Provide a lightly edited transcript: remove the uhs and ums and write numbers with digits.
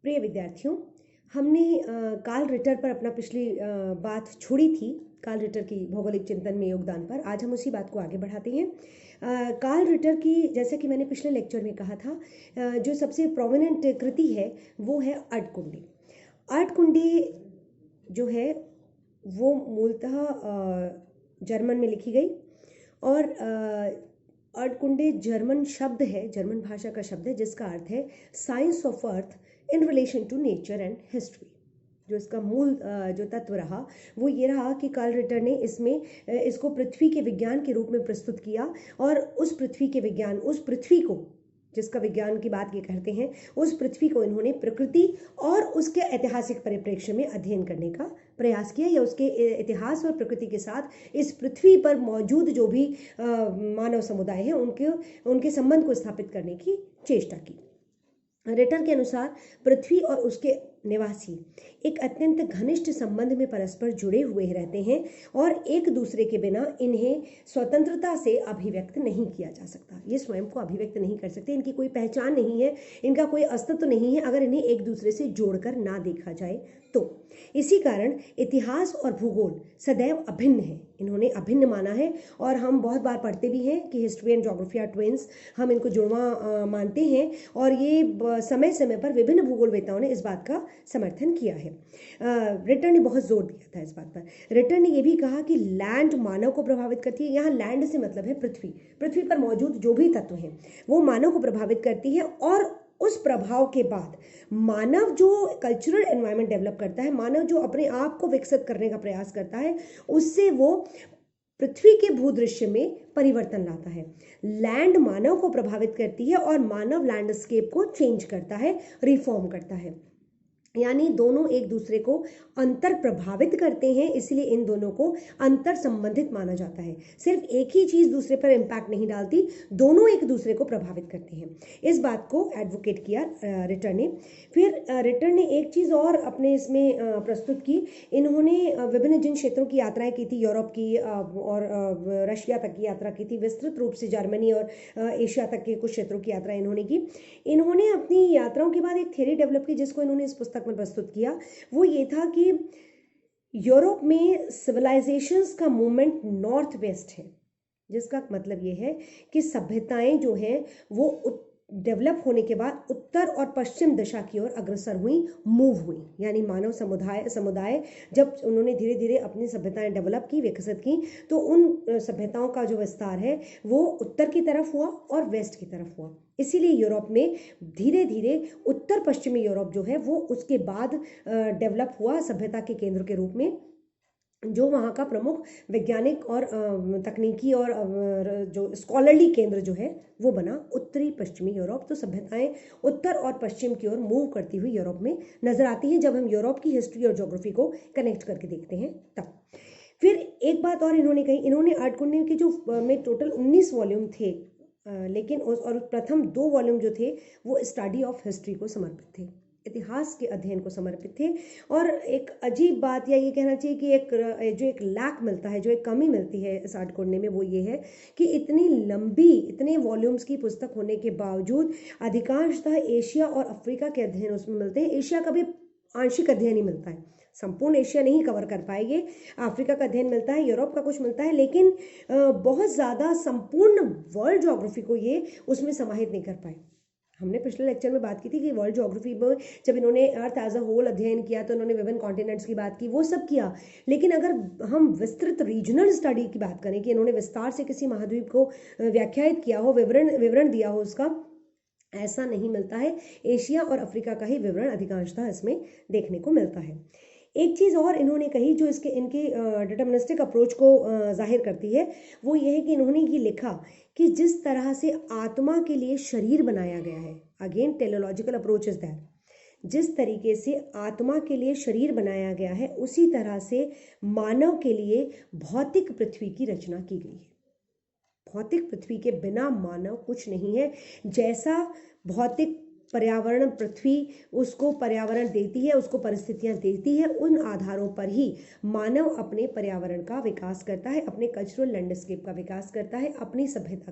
प्रिय विद्यार्थियों, हमने कार्ल रिटर पर अपना पिछली बात छोड़ी थी। कार्ल रिटर की भौगोलिक चिंतन में योगदान पर आज हम उसी बात को आगे बढ़ाते हैं। कार्ल रिटर की, जैसे कि मैंने पिछले लेक्चर में कहा था, जो सबसे प्रोमिनेंट कृति है वो है अर्धकुंडी। अर्धकुंडी जो है वो मूलतः जर्मन में लिखी गई और अर्धकुंडी जर्मन शब्द है, जर्मन भाषा का शब्द है, जिसका अर्थ है science of earth in relation to nature and history. जो इसका मूल जो तत्व रहा वो ये रहा कि कार्ल रिटर ने इसको पृथ्वी के विज्ञान के रूप में प्रस्तुत किया और उस पृथ्वी के विज्ञान, उस पृथ्वी को, जिसका विज्ञान की बात ये कहते हैं, उस पृथ्वी को इन्होंने प्रकृति और उसके ऐतिहासिक परिप्रेक्ष्य में अध्ययन करने का प्रयास किया, या उसके इतिहास और प्रकृति के साथ इस पृथ्वी पर मौजूद जो भी मानव समुदाय है उनके संबंध को स्थापित करने की चेष्टा की। रिटर के अनुसार पृथ्वी और उसके निवासी एक अत्यंत घनिष्ठ संबंध में परस्पर जुड़े हुए रहते हैं और एक दूसरे के बिना इन्हें स्वतंत्रता से अभिव्यक्त नहीं किया जा सकता। ये स्वयं को अभिव्यक्त नहीं कर सकते, इनकी कोई पहचान नहीं है, इनका कोई अस्तित्व नहीं है अगर इन्हें एक दूसरे से जोड़कर ना देखा जाए तो। इसी कारण इतिहास और भूगोल सदैव अभिन्न है, इन्होंने अभिन्न माना है और हम बहुत बार पढ़ते भी हैं कि history and geography are twins, हम इनको जुड़वा मानते हैं और ये समय समय पर विभिन्न भूगोलवेताओं ने इस बात का समर्थन किया है। रिटर ने बहुत जोर दिया था इस बात पर। रिटर ने यह भी कहा कि लैंड मानव को प्रभावित करती है। यहाँ लैंड से मतलब है पृथ्वी, पृथ्वी पर मौजूद जो भी तत्व हैं वो मानव को प्रभावित करती है और उस प्रभाव के बाद मानव जो कल्चरल एनवायरनमेंट डेवलप करता है, मानव जो अपने आप को विकसित करने का प्रयास करता है, उससे वो पृथ्वी के भूदृश्य में परिवर्तन लाता है। लैंड मानव को प्रभावित करती है और मानव लैंडस्केप को चेंज करता है, रिफॉर्म करता है, यानी दोनों एक दूसरे को अंतर प्रभावित करते हैं, इसलिए इन दोनों को अंतर संबंधित माना जाता है। सिर्फ एक ही चीज दूसरे पर इम्पैक्ट नहीं डालती, दोनों एक दूसरे को प्रभावित करते हैं। इस बात को एडवोकेट किया रिटर ने। फिर रिटर ने एक चीज और अपने इसमें प्रस्तुत की। इन्होंने विभिन्न जिन क्षेत्रों की यात्राएं की थी, यूरोप की और रशिया तक की यात्रा की थी, विस्तृत रूप से जर्मनी और एशिया तक के कुछ क्षेत्रों की यात्रा इन्होंने की। इन्होंने अपनी यात्राओं के बाद एक थ्योरी डेवलप की जिसको इन्होंने इस पुस्तक में प्रस्तुत किया। वो ये था कि यूरोप में सिविलाइजेशंस का मूवमेंट नॉर्थ वेस्ट है, जिसका मतलब ये है कि सभ्यताएं जो हैं वो डेवलप होने के बाद उत्तर और पश्चिम दिशा की ओर अग्रसर हुई, मूव हुई, यानी मानव समुदाय जब उन्होंने धीरे धीरे अपनी सभ्यताएं डेवलप की, विकसित की, तो उन सभ्यताओं का जो विस्तार है वो उत्तर की तरफ हुआ और वेस्ट की तरफ हुआ। इसीलिए यूरोप में धीरे धीरे उत्तर पश्चिमी यूरोप जो है वो उसके बाद डेवलप हुआ सभ्यता के केंद्र के रूप में, जो वहाँ का प्रमुख वैज्ञानिक और तकनीकी और जो स्कॉलरली केंद्र जो है वो बना उत्तरी पश्चिमी यूरोप। तो सभ्यताएं उत्तर और पश्चिम की ओर मूव करती हुई यूरोप में नजर आती हैं जब हम यूरोप की हिस्ट्री और ज्योग्राफी को कनेक्ट करके देखते हैं तब। फिर एक बात और इन्होंने कही, इन्होंने अर्धकुंडी के जो में टोटल 19 वॉल्यूम थे, लेकिन और प्रथम 2 वॉल्यूम जो थे वो स्टडी ऑफ हिस्ट्री को समर्पित थे, इतिहास के अध्ययन को समर्पित थे। और एक अजीब बात, या ये कहना चाहिए कि एक लैक मिलता है, जो एक कमी मिलती है इस अर्धकुंडी में, वो ये है कि इतनी लंबी, इतने वॉल्यूम्स की पुस्तक होने के बावजूद अधिकांशतः एशिया और अफ्रीका के अध्ययन उसमें मिलते हैं। एशिया का भी आंशिक अध्ययन ही मिलता है, संपूर्ण एशिया नहीं कवर कर पाएंगे। अफ्रीका का अध्ययन मिलता है, यूरोप का कुछ मिलता है, लेकिन बहुत ज़्यादा संपूर्ण वर्ल्ड ज्योग्राफी को ये उसमें समाहित नहीं कर पाए। हमने पिछले लेक्चर में बात की थी कि वर्ल्ड ज्योग्राफी में जब इन्होंने अर्थ एज अ होल अध्ययन किया तो इन्होंने विभिन्न कॉन्टिनेंट्स की बात की, वो सब किया, लेकिन अगर हम विस्तृत रीजनल स्टडी की बात करें कि इन्होंने विस्तार से किसी महाद्वीप को व्याख्यायित किया हो, विवरण दिया हो उसका, ऐसा नहीं मिलता है। एशिया और अफ्रीका का ही विवरण अधिकांशतः इसमें देखने को मिलता है। एक चीज़ और इन्होंने कही जो इनके डिटर्मिनिस्टिक अप्रोच को जाहिर करती है, वो ये है कि इन्होंने ये लिखा कि जिस तरह से आत्मा के लिए शरीर बनाया गया है, अगेन टेलोलॉजिकल अप्रोच इज दैट, जिस तरीके से आत्मा के लिए शरीर बनाया गया है उसी तरह से मानव के लिए भौतिक पृथ्वी की रचना की गई है। भौतिक पृथ्वी के बिना मानव कुछ नहीं है। जैसा भौतिक पर्यावरण पृथ्वी उसको पर्यावरण देती है, उसको परिस्थितियां देती है, उन आधारों पर ही मानव अपने पर्यावरण का विकास करता है, अपने कल्चरल लैंडस्केप का विकास करता है, अपनी सभ्यता का